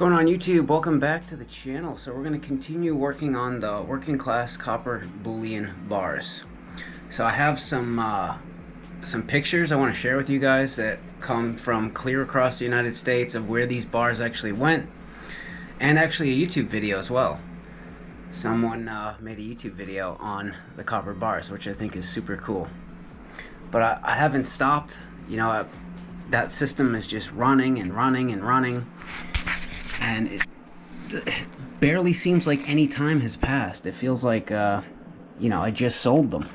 going on YouTube? Welcome back to the channel. So we're going to continue working on the working class copper bullion bars. So I have some pictures I want to share with you guys that come from clear across the United States of where these bars actually went, and actually a YouTube video as well. Someone made a YouTube video on the copper bars, which I think is super cool. But I haven't stopped. You know, that system is just running and running and running. And it barely seems like any time has passed. It feels like, you know, I just sold them.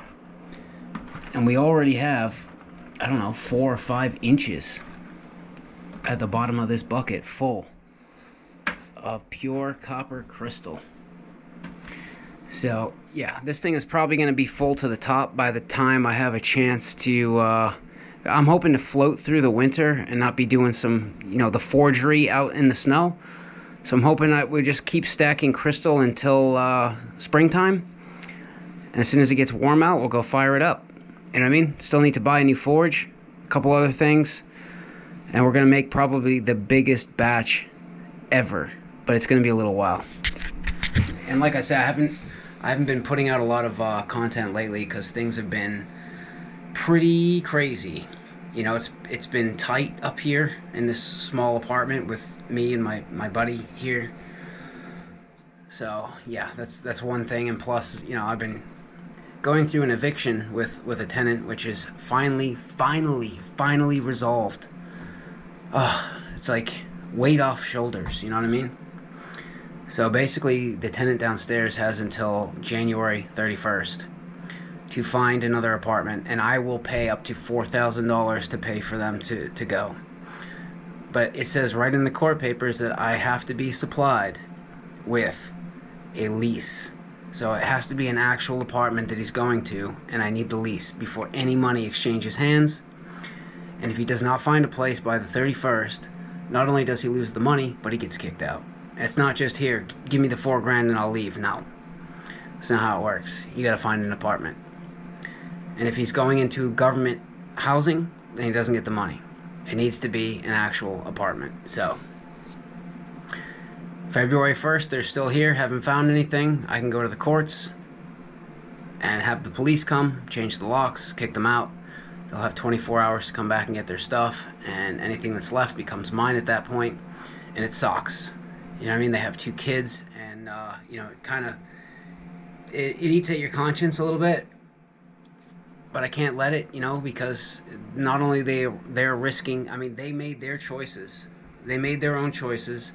And we already have, I don't know, 4 or 5 inches at the bottom of this bucket full of pure copper crystal. So, yeah, this thing is probably going to be full to the top by the time I have a chance to, I'm hoping to float through the winter and not be doing some, you know, the forgery out in the snow. So I'm hoping that we just keep stacking crystal until springtime. And as soon as it gets warm out, we'll go fire it up. You know what I mean? Still need to buy a new forge, a couple other things. And we're going to make probably the biggest batch ever. But it's going to be a little while. And like I said, I haven't been putting out a lot of content lately because things have been pretty crazy. You know, it's been tight up here in this small apartment with me and my buddy here. So yeah, that's one thing. And plus, you know, I've been going through an eviction with a tenant, which is finally resolved. It's like weight off shoulders, you know what I mean? So basically the tenant downstairs has until January 31st to find another apartment, and I will pay up to $4,000 to pay for them to go. But it says right in the court papers that I have to be supplied with a lease. So it has to be an actual apartment that he's going to, and I need the lease before any money exchanges hands. And if he does not find a place by the 31st, not only does he lose the money, but he gets kicked out. It's not just, here, give me the $4 grand and I'll leave. No. That's not how it works. You gotta find an apartment. And if he's going into government housing, then he doesn't get the money. It needs to be an actual apartment. So, February 1st, they're still here, haven't found anything. I can go to the courts and have the police come, change the locks, kick them out. They'll have 24 hours to come back and get their stuff, and anything that's left becomes mine at that point, and it sucks. You know what I mean? They have 2 kids, and, you know, it eats at your conscience a little bit. But I can't let it, you know, because not only they're risking, I mean, they made their choices. They made their own choices,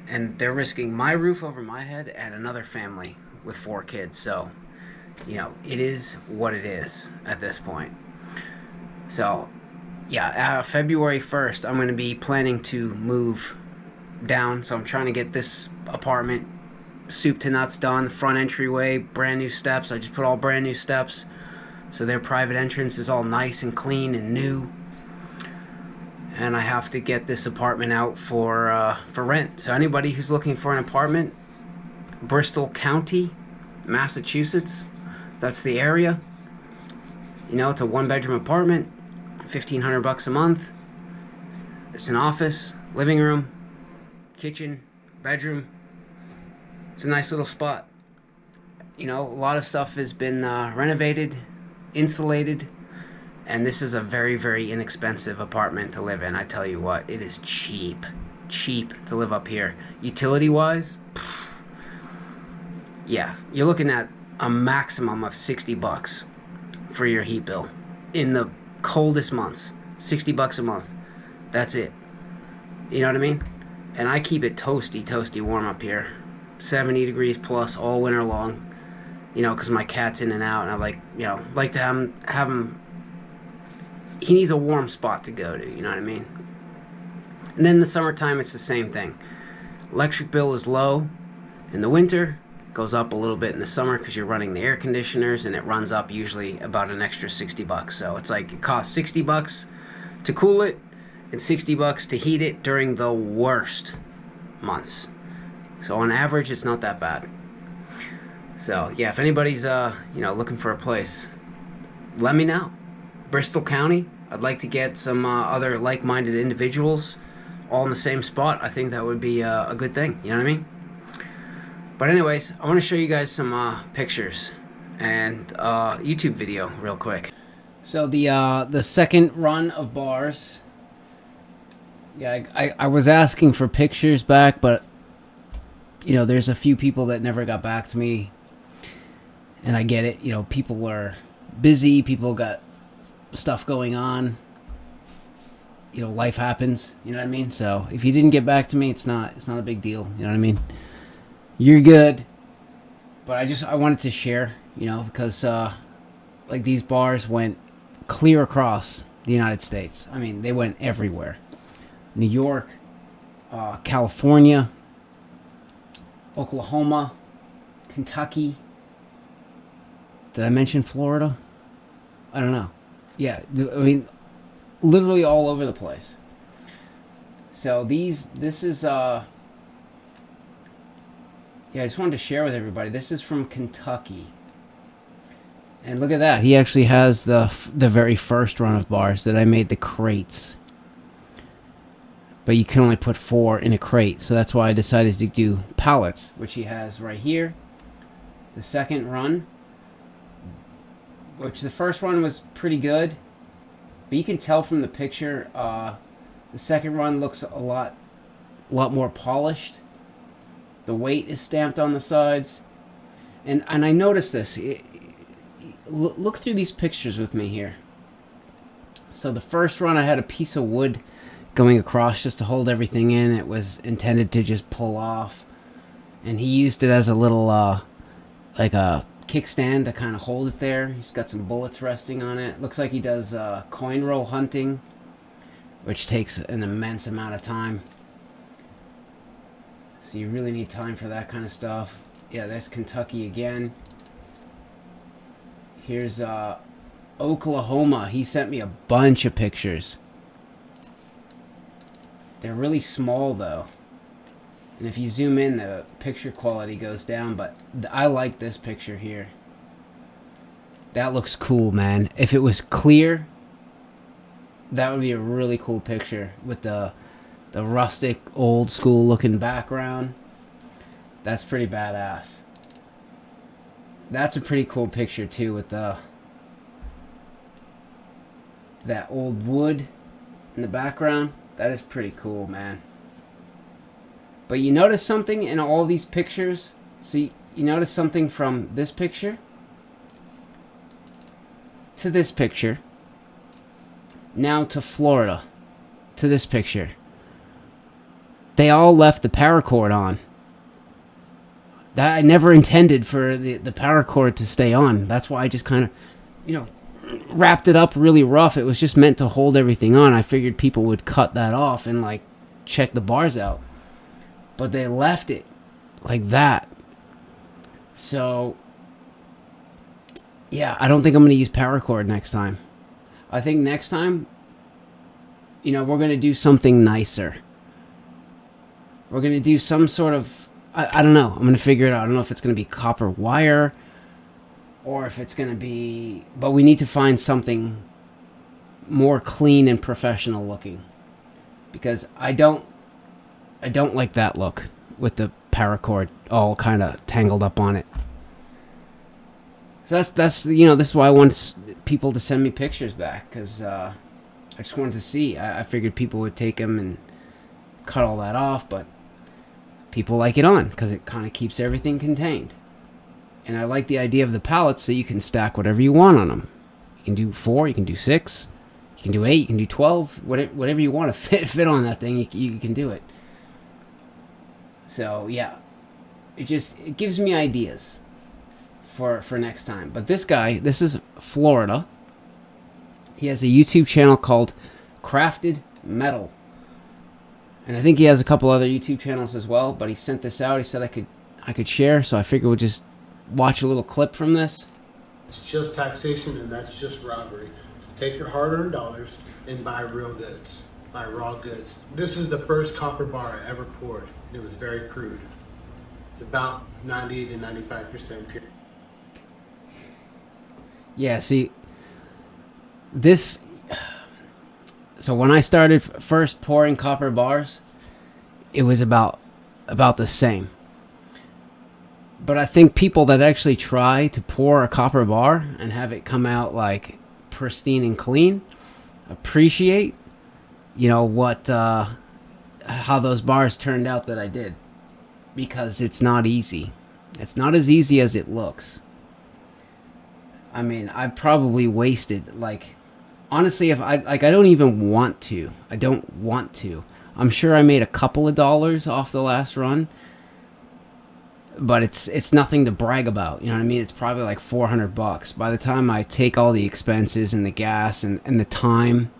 and they're risking my roof over my head and another family with 4 kids. So, you know, it is what it is at this point. So, yeah, February 1st, I'm going to be planning to move down. So I'm trying to get this apartment soup to nuts done. Front entryway, brand new steps. I just put all brand new steps. So their private entrance is all nice and clean and new. And I have to get this apartment out for rent. So anybody who's looking for an apartment, Bristol County, Massachusetts, that's the area. You know, it's a 1-bedroom apartment, $1,500 a month. It's an office, living room, kitchen, bedroom. It's a nice little spot. You know, a lot of stuff has been renovated, insulated, and this is a very, very inexpensive apartment to live in. I tell you what, it is cheap to live up here. Utility wise, yeah, you're looking at a maximum of $60 for your heat bill in the coldest months. $60 a month, that's it. You know what I mean? And I keep it toasty warm up here, 70 degrees plus all winter long. You know, because my cat's in and out, and I like to have him. He needs a warm spot to go to. You know what I mean? And then in the summertime, it's the same thing. Electric bill is low in the winter. It goes up a little bit in the summer because you're running the air conditioners, and it runs up usually about an extra $60. So it's like it costs $60 to cool it, and $60 to heat it during the worst months. So on average, it's not that bad. So, yeah, if anybody's, you know, looking for a place, let me know. Bristol County, I'd like to get some other like-minded individuals all in the same spot, I think that would be a good thing. You know what I mean? But anyways, I want to show you guys some pictures and YouTube video real quick. So the second run of bars. Yeah, I was asking for pictures back, but you know, there's a few people that never got back to me, and I get it. You know, people are busy. People got stuff going on. You know, life happens. You know what I mean? So if you didn't get back to me, it's not a big deal. You know what I mean? You're good. But I wanted to share, you know, because like these bars went clear across the United States. I mean, they went everywhere. New York, California, Oklahoma, Kentucky. Did I mention Florida? I don't know. Yeah, I mean, literally all over the place. So this is yeah, I just wanted to share with everybody. This is from Kentucky. And look at that. He actually has the very first run of bars that I made, the crates. But you can only put 4 in a crate, so that's why I decided to do pallets, which he has right here. The second run, which the first run was pretty good, but you can tell from the picture, the second run looks a lot more polished. The weight is stamped on the sides, and I noticed this. Look through these pictures with me here. So the first run, I had a piece of wood going across just to hold everything in. It was intended to just pull off, and he used it as a little like a kickstand to kind of hold it there. He's got some bullets resting on it. Looks like he does coin roll hunting, which takes an immense amount of time, so you really need time for that kind of stuff. Yeah, that's Kentucky again. Here's Oklahoma. He sent me a bunch of pictures. They're really small though, and if you zoom in, the picture quality goes down, but I like this picture here. That looks cool, man. If it was clear, that would be a really cool picture with the rustic, old school looking background. That's pretty badass. That's a pretty cool picture too, with that old wood in the background. That is pretty cool, man. But you notice something in all these pictures? So you notice something from this picture to this picture, now to Florida, to this picture. They all left the paracord on. That I never intended for the paracord to stay on. That's why I just kind of, you know, wrapped it up really rough. It was just meant to hold everything on. I figured people would cut that off and like check the bars out, but they left it like that. So yeah, I don't think I'm going to use paracord next time. I think next time, you know, we're going to do something nicer. We're going to do some sort of, I don't know. I'm going to figure it out. I don't know if it's going to be copper wire or if it's going to be, but we need to find something more clean and professional looking, because I don't like that look with the paracord all kind of tangled up on it. So that's you know, this is why I want people to send me pictures back, because I just wanted to see. I figured people would take them and cut all that off, but people like it on because it kind of keeps everything contained. And I like the idea of the pallets, so you can stack whatever you want on them. You can do 4, you can do 6, you can do 8, you can do 12, whatever you want to fit on that thing, you can do it. So yeah, it gives me ideas for next time. But this guy, this is Florida. He has a YouTube channel called Crafted Metal. And I think he has a couple other YouTube channels as well, but he sent this out. He said I could share, so I figured we'll just watch a little clip from this. It's just taxation, and that's just robbery. So take your hard-earned dollars and buy real goods. Buy raw goods. This is the first copper bar I ever poured. It was very crude. It's about 90 to 95% pure. Yeah, see, this So when I started first pouring copper bars, it was about the same. But I think people that actually try to pour a copper bar and have it come out like pristine and clean appreciate, what how those bars turned out that I did, because it's not easy. It's not as easy as it looks. I mean, I've probably wasted, like, honestly, if I don't even want to. I don't want to. I'm sure I made a couple of dollars off the last run, but it's nothing to brag about. You know what I mean? It's probably like $400 by the time I take all the expenses and the gas and the time.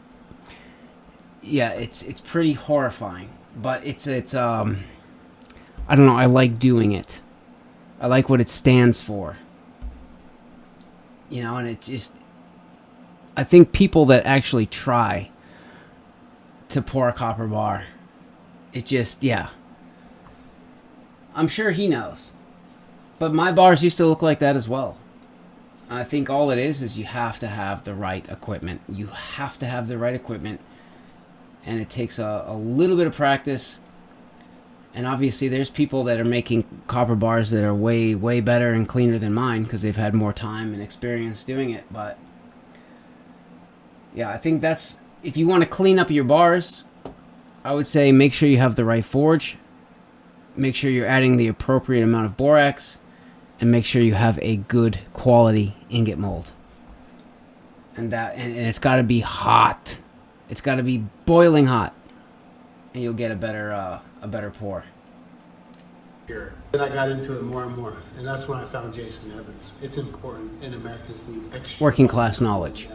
Yeah, it's pretty horrifying, but it's I don't know. I like doing it. I like what it stands for. And it just, I think people that actually try to pour a copper bar, it just, yeah. I'm sure he knows. But my bars used to look like that as well. I think all it is you have to have the right equipment. You have to have the right equipment. And it takes a little bit of practice. And obviously there's people that are making copper bars that are way, way better and cleaner than mine because they've had more time and experience doing it. But yeah, I think that's, if you want to clean up your bars, I would say make sure you have the right forge. Make sure you're adding the appropriate amount of borax. And make sure you have a good quality ingot mold. And it's got to be hot. It's got to be boiling hot. And you'll get a better pour. Then I got into it more and more, and that's when I found Jason Evans. It's important, and Americans need extra working class knowledge.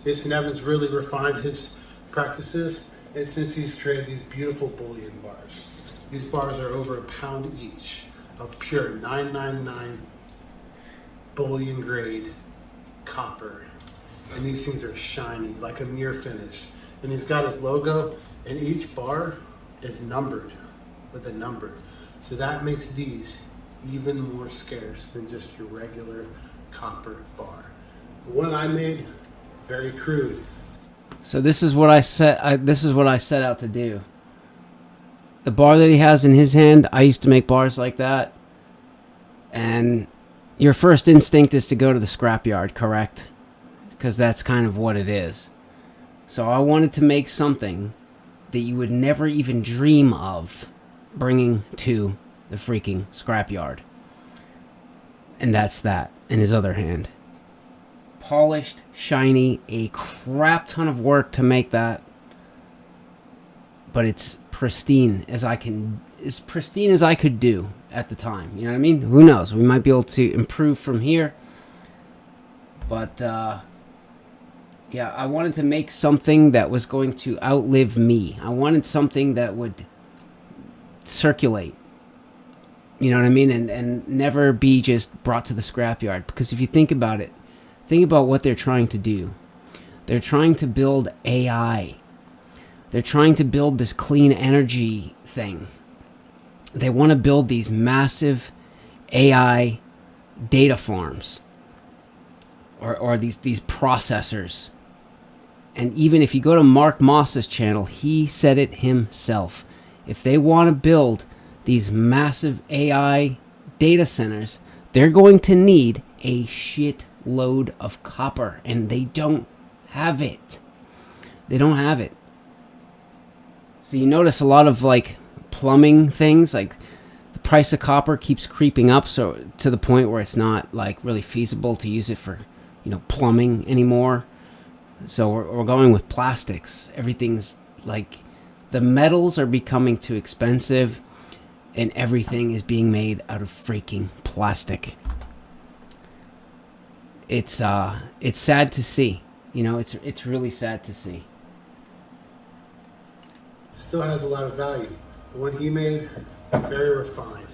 Jason Evans really refined his practices, and since he's created these beautiful bullion bars. These bars are over £1 each of pure 999 bullion grade copper, and these things are shiny like a mirror finish. And he's got his logo, and each bar is numbered with a number. So that makes these even more scarce than just your regular copper bar. The one I made, very crude. So this is what I set out to do. The bar that he has in his hand, I used to make bars like that. And your first instinct is to go to the scrapyard, correct? Because that's kind of what it is. So I wanted to make something that you would never even dream of bringing to the freaking scrapyard. And that's that in his other hand. Polished, shiny, a crap ton of work to make that. But it's pristine as pristine as I could do at the time. You know what I mean? Who knows? We might be able to improve from here. But yeah, I wanted to make something that was going to outlive me. I wanted something that would circulate. You know what I mean? And never be just brought to the scrapyard. Because if you think about it, think about what they're trying to do. They're trying to build AI. They're trying to build this clean energy thing. They want to build these massive AI data farms. Or these processors. And even if you go to Mark Moss's channel, he said it himself. If they want to build these massive AI data centers, they're going to need a shitload of copper. And they don't have it. They don't have it. So you notice a lot of like plumbing things, like the price of copper keeps creeping up, so to the point where it's not like really feasible to use it for, plumbing anymore. So we're going with plastics. Everything's like, the metals are becoming too expensive, and everything is being made out of freaking plastic. It's sad to see. It's really sad to see. Still has a lot of value. The one he made, very refined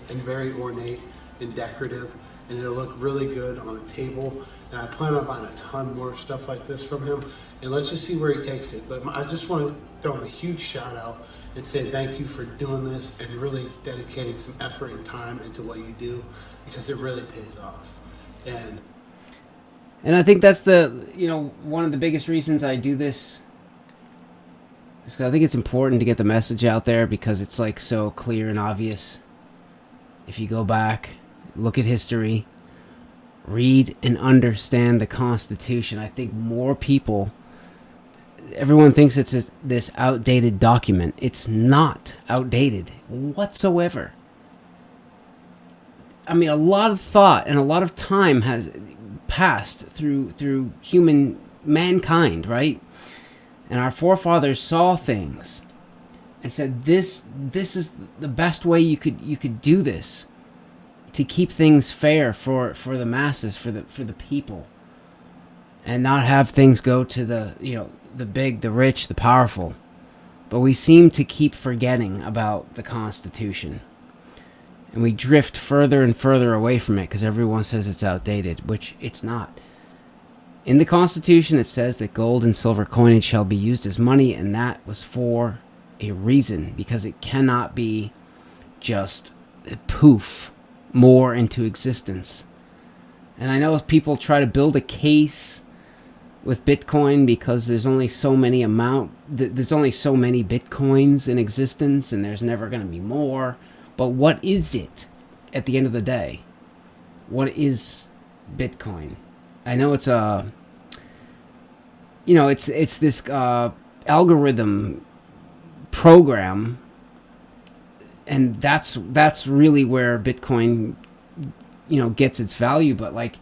and very ornate and decorative, and it'll look really good on a table. And I plan on buying a ton more stuff like this from him. And let's just see where he takes it. But I just want to throw him a huge shout out and say thank you for doing this and really dedicating some effort and time into what you do, because it really pays off. And I think that's one of the biggest reasons I do this So I think it's important to get the message out there because it's like so clear and obvious. If you go back, look at history, read and understand the Constitution, I think more people, everyone thinks it's this outdated document. It's not outdated whatsoever. I mean, a lot of thought and a lot of time has passed through mankind, right? And our forefathers saw things and said, "This is the best way you could do this to keep things fair for the masses, for the people, and not have things go to the big, the rich, the powerful." But we seem to keep forgetting about the Constitution, and we drift further and further away from it because everyone says it's outdated, which it's not. In the Constitution, it says that gold and silver coinage shall be used as money, and that was for a reason, because it cannot be just poof more into existence. And I know people try to build a case with Bitcoin because there's only so many Bitcoins in existence, and there's never going to be more. But what is it at the end of the day? What is Bitcoin? I know it's it's this algorithm program, and that's really where Bitcoin, gets its value. But like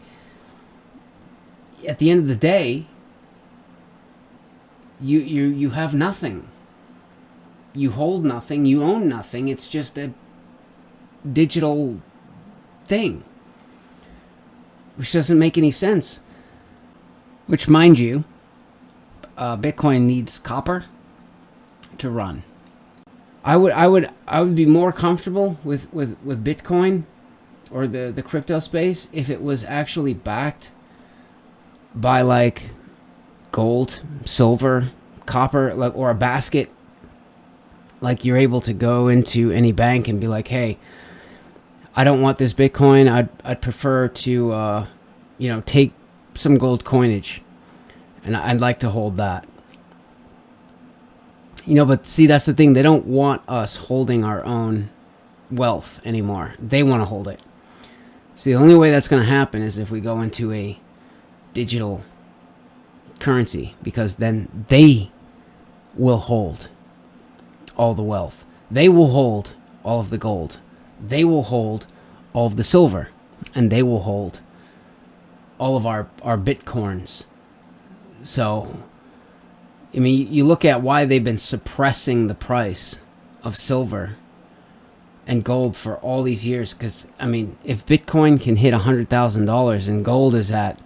at the end of the day, you have nothing. You hold nothing. You own nothing. It's just a digital thing, which doesn't make any sense. Which, mind you, Bitcoin needs copper to run. I would be more comfortable with Bitcoin or the crypto space if it was actually backed by like gold, silver, copper, like, or a basket. Like you're able to go into any bank and be like, "Hey, I don't want this Bitcoin. I'd prefer to take some gold coinage, and I'd like to hold that." But see, that's the thing. They don't want us holding our own wealth anymore. They want to hold it. See, the only way that's going to happen is if we go into a digital currency, because then they will hold all the wealth. They will hold all of the gold. They will hold all of the silver. And they will hold all of our Bitcoins. So, I mean, you look at why they've been suppressing the price of silver and gold for all these years. Because, I mean, if Bitcoin can hit $100,000 and gold is at,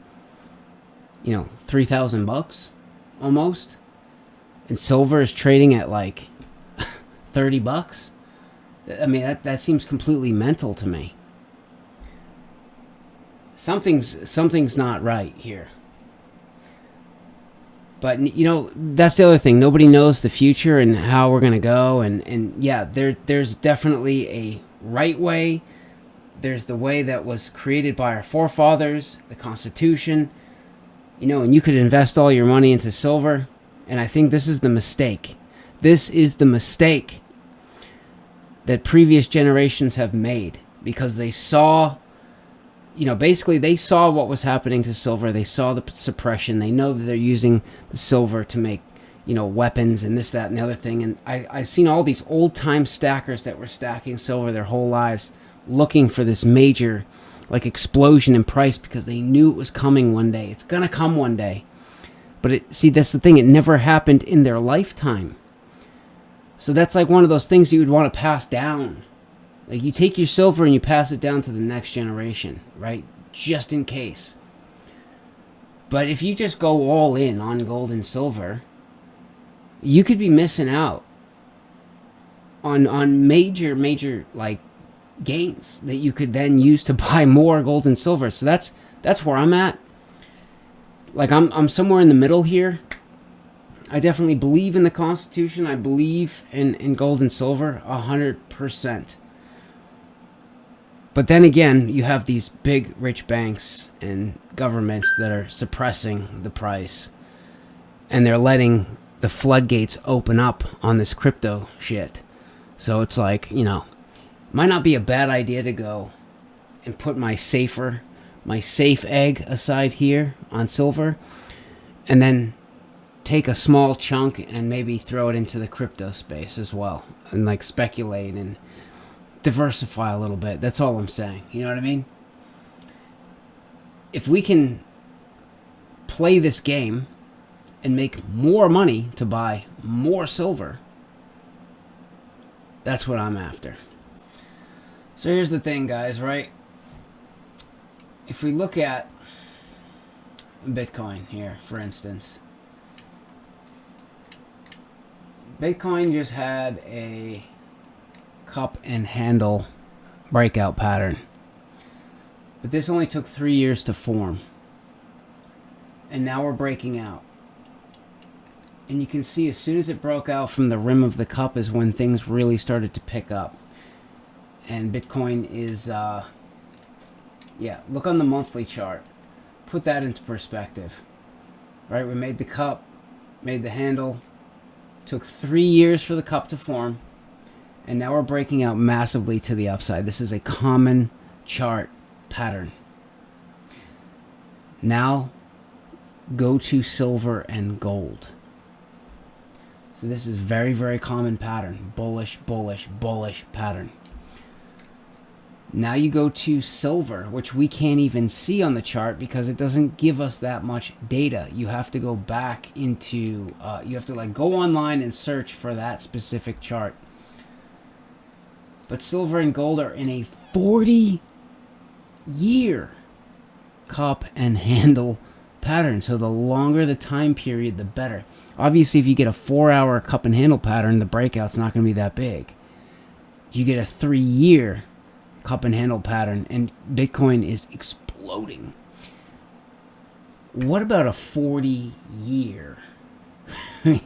$3,000 almost, and silver is trading at like $30, I mean, that seems completely mental to me. Something's not right here. But, that's the other thing. Nobody knows the future and how we're going to go. And yeah, there's definitely a right way. There's the way that was created by our forefathers, the Constitution. And you could invest all your money into silver. And I think this is the mistake. This is the mistake that previous generations have made, because they saw, basically they saw what was happening to silver. They saw the suppression. They know that they're using the silver to make, weapons and this, that, and the other thing. And I've seen all these old-time stackers that were stacking silver their whole lives, looking for this major, like, explosion in price, because they knew it was coming one day. It's going to come one day. But that's the thing. It never happened in their lifetime. So that's like one of those things you would want to pass down. Like, you take your silver and you pass it down to the next generation, right? Just in case. But if you just go all in on gold and silver, you could be missing out on major like gains that you could then use to buy more gold and silver. So that's where I'm at. Like, I'm somewhere in the middle here. I definitely believe in the Constitution. I believe in gold and silver 100%. But then again, you have these big rich banks and governments that are suppressing the price, and they're letting the floodgates open up on this crypto shit. So it's like, you know, might not be a bad idea to go and put my safe egg aside here on silver, and then take a small chunk and maybe throw it into the crypto space as well, and like speculate and diversify a little bit. That's all I'm saying. You know what I mean? If we can play this game and make more money to buy more silver, that's what I'm after. So here's the thing, guys, right? If we look at Bitcoin here, for instance, Bitcoin just had a cup and handle breakout pattern. But this only took 3 years to form. And now we're breaking out. And you can see as soon as it broke out from the rim of the cup is when things really started to pick up. And Bitcoin is, yeah, look on the monthly chart. Put that into perspective. Right, we made the cup, made the handle. Took 3 years for the cup to form, and now we're breaking out massively to the upside. This is a common chart pattern. Now, go to silver and gold. So this is very, very common pattern. Bullish, bullish, bullish pattern. Now you go to silver, which we can't even see on the chart because it doesn't give us that much data. You have to go back into, you have to like go online and search for that specific chart. But silver and gold are in a 40-year cup and handle pattern. So the longer the time period, the better. Obviously, if you get a 4-hour cup and handle pattern, the breakout's not going to be that big. You get a 3-year cup and handle pattern, and Bitcoin is exploding. What about a 40-year? A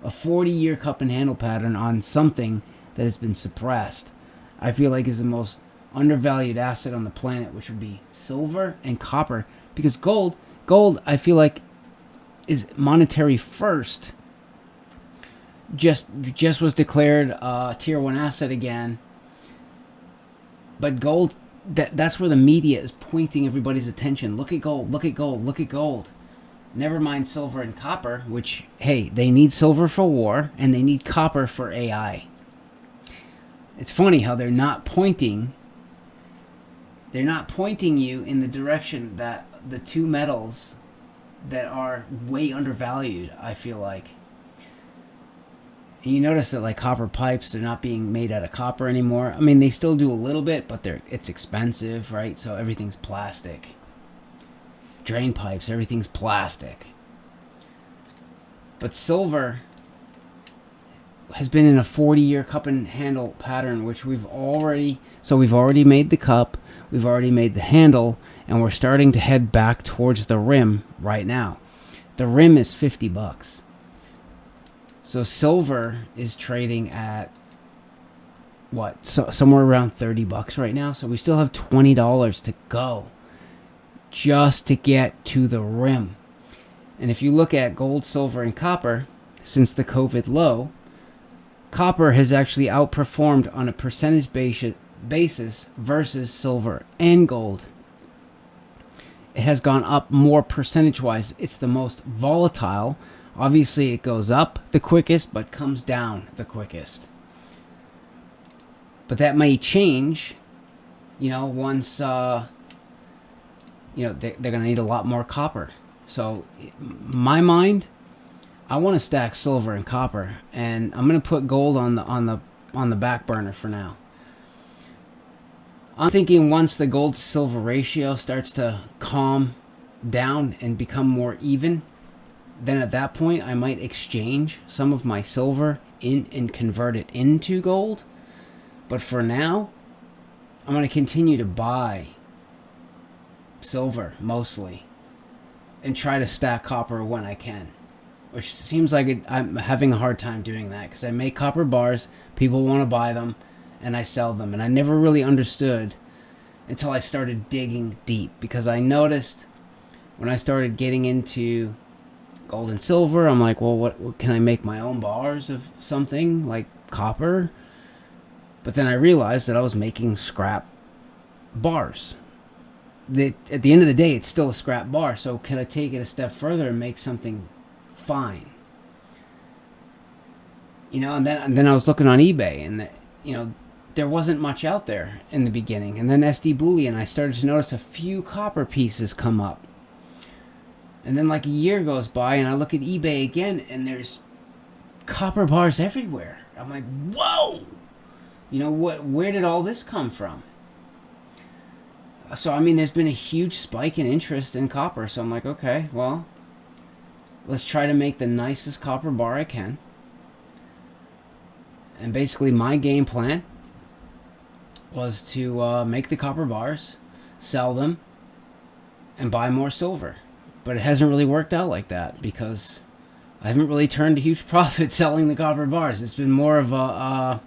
40-year cup and handle pattern on something that has been suppressed, I feel like is the most undervalued asset on the planet, which would be silver and copper. Because gold, I feel like, is monetary first. Just was declared tier 1 asset again. But gold, that's where the media is pointing everybody's attention. Look at gold, look at gold, look at gold. Never mind silver and copper, which, hey, they need silver for war, and they need copper for AI. It's funny how they're not pointing you in the direction that the two metals that are way undervalued, I feel like. You notice that like copper pipes, they're not being made out of copper anymore. I mean, they still do a little bit, but it's expensive, right? So everything's plastic. Drain pipes, everything's plastic. But silver has been in a 40-year cup and handle pattern, which we've already made the cup, we've already made the handle, and we're starting to head back towards the rim right now. The rim is $50. So silver is trading at what? So somewhere around $30 right now. So we still have $20 to go just to get to the rim. And if you look at gold, silver, and copper, since the COVID low, copper has actually outperformed on a percentage basis versus silver and gold. It has gone up more percentage-wise. It's the most volatile. Obviously, it goes up the quickest, but comes down the quickest. But that may change, once, they're going to need a lot more copper. So, my mind, I want to stack silver and copper, and I'm going to put gold on the back burner for now. I'm thinking once the gold to silver ratio starts to calm down and become more even, then at that point I might exchange some of my silver and convert it into gold. But for now, I'm going to continue to buy silver mostly and try to stack copper when I can. Which seems like I'm having a hard time doing that because I make copper bars, people want to buy them, and I sell them. And I never really understood until I started digging deep, because I noticed when I started getting into gold and silver. I'm like, well, what can I make my own bars of something like copper? But then I realized that I was making scrap bars. At the end of the day, it's still a scrap bar. So can I take it a step further and make something fine? And then I was looking on eBay, and there wasn't much out there in the beginning. And then SD Bullion, I started to notice a few copper pieces come up. And then like a year goes by, and I look at eBay again, and there's copper bars everywhere. I'm like, whoa! Where did all this come from? So, there's been a huge spike in interest in copper. So I'm like, okay, well, let's try to make the nicest copper bar I can. And basically my game plan was to make the copper bars, sell them, and buy more silver. But it hasn't really worked out like that because I haven't really turned a huge profit selling the copper bars. It's been more of a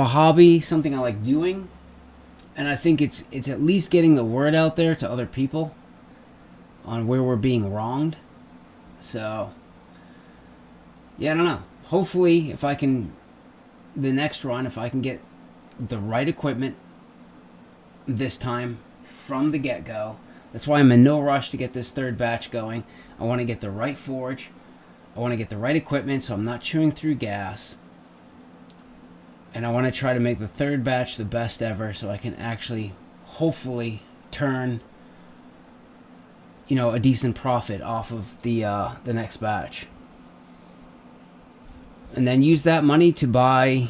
hobby, something I like doing. And I think it's at least getting the word out there to other people on where we're being wronged. So, yeah, I don't know. Hopefully, if I can get the right equipment this time from the get-go. That's why I'm in no rush to get this third batch going. I want to get the right forge. I want to get the right equipment so I'm not chewing through gas. And I want to try to make the third batch the best ever so I can actually, hopefully, turn, a decent profit off of the next batch. And then use that money to buy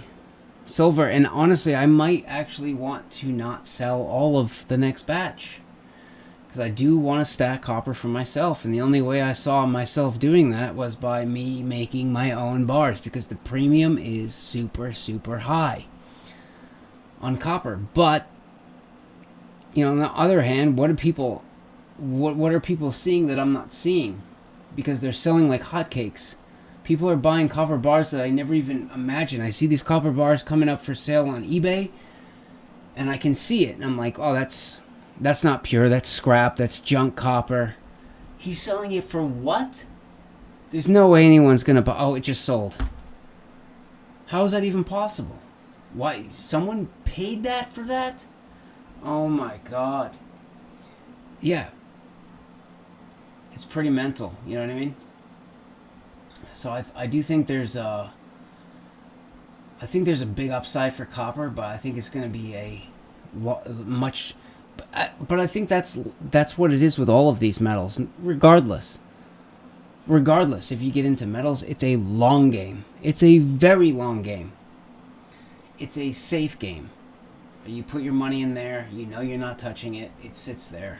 silver. And honestly, I might actually want to not sell all of the next batch. Because I do want to stack copper for myself. And the only way I saw myself doing that was by me making my own bars. Because the premium is super, super high on copper. But, on the other hand, what are people seeing that I'm not seeing? Because they're selling like hotcakes. People are buying copper bars that I never even imagined. I see these copper bars coming up for sale on eBay. And I can see it. And I'm like, oh, that's not pure. That's scrap. That's junk copper. He's selling it for what? There's no way anyone's going to buy. Oh, it just sold. How is that even possible? Why? Someone paid that for that? Oh my God. Yeah. It's pretty mental. You know what I mean? So I do think there's a big upside for copper, but I think it's going to be a much. But I think that's what it is with all of these metals. Regardless, if you get into metals, it's a long game. It's a very long game. It's a safe game. You put your money in there. You're not touching it. It sits there,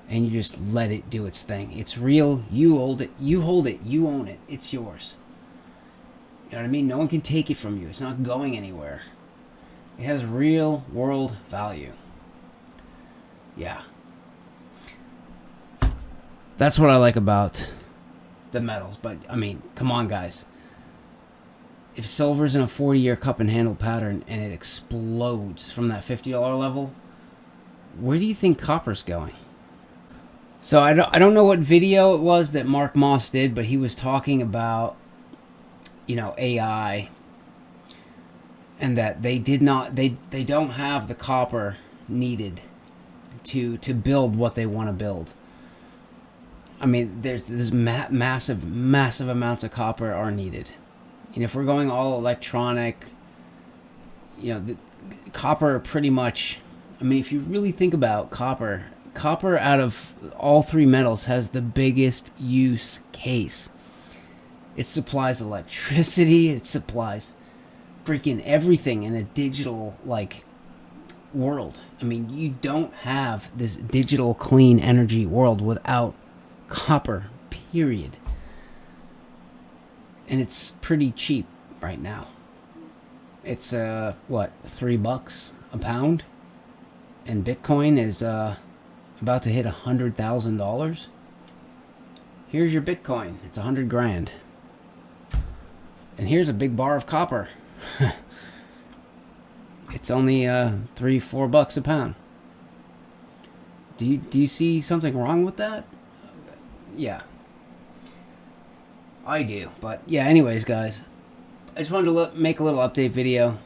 and you just let it do its thing. It's real. You hold it. You own it. It's yours. You know what I mean? No one can take it from you. It's not going anywhere. It has real world value. Yeah. That's what I like about the metals. But, come on, guys. If silver's in a 40-year cup and handle pattern and it explodes from that $50 level, where do you think copper's going? So I don't know what video it was that Mark Moss did, but he was talking about, AI, and that they don't have the copper needed to build what they want to build. There's this massive amounts of copper are needed. And if we're going all electronic, the copper pretty much, if you really think about copper out of all three metals has the biggest use case. It supplies electricity, it supplies freaking everything in a digital world. You don't have this digital clean energy world without copper, period. And it's pretty cheap right now. It's $3 a pound, and Bitcoin is about to hit $100,000. Here's your Bitcoin. It's 100 grand. And here's a big bar of copper. It's only $3-4 a pound. Do you see something wrong with that? Yeah. I do. But yeah, anyways, guys, I just wanted to make a little update video.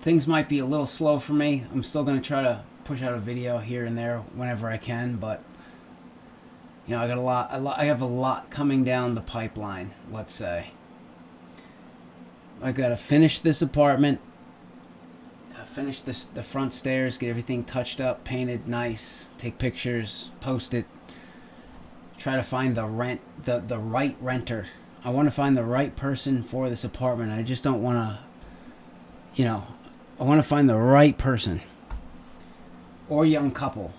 Things might be a little slow for me. I'm still going to try to push out a video here and there whenever I can, but you know, I have a lot coming down the pipeline, let's say. I got to finish this apartment, finish the front stairs, get everything touched up, painted nice, take pictures, post it, try to find the right renter. I want to find the right person for this apartment. I just don't want to, you know, I want to find the right person or young couple.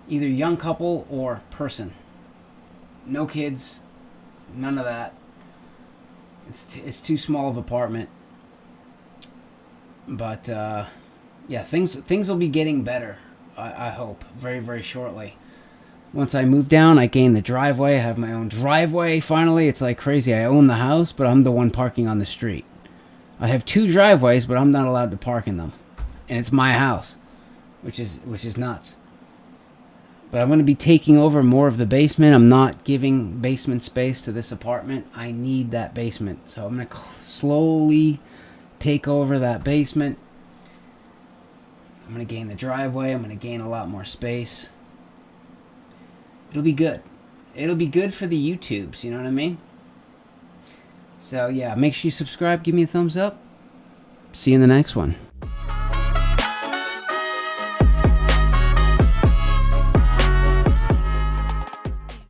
Either young couple or person. No kids, none of that. It's too small of an apartment. But yeah, things will be getting better. I hope very, very shortly. Once I move down, I gain the driveway. I have my own driveway. Finally, it's like crazy. I own the house, but I'm the one parking on the street. I have 2 driveways, but I'm not allowed to park in them, and it's my house, which is nuts. But I'm going to be taking over more of the basement. I'm not giving basement space to this apartment. I need that basement. So I'm going to slowly take over that basement. I'm going to gain the driveway. I'm going to gain a lot more space. It'll be good. It'll be good for the YouTubes, you know what I mean? So yeah, make sure you subscribe. Give me a thumbs up. See you in the next one.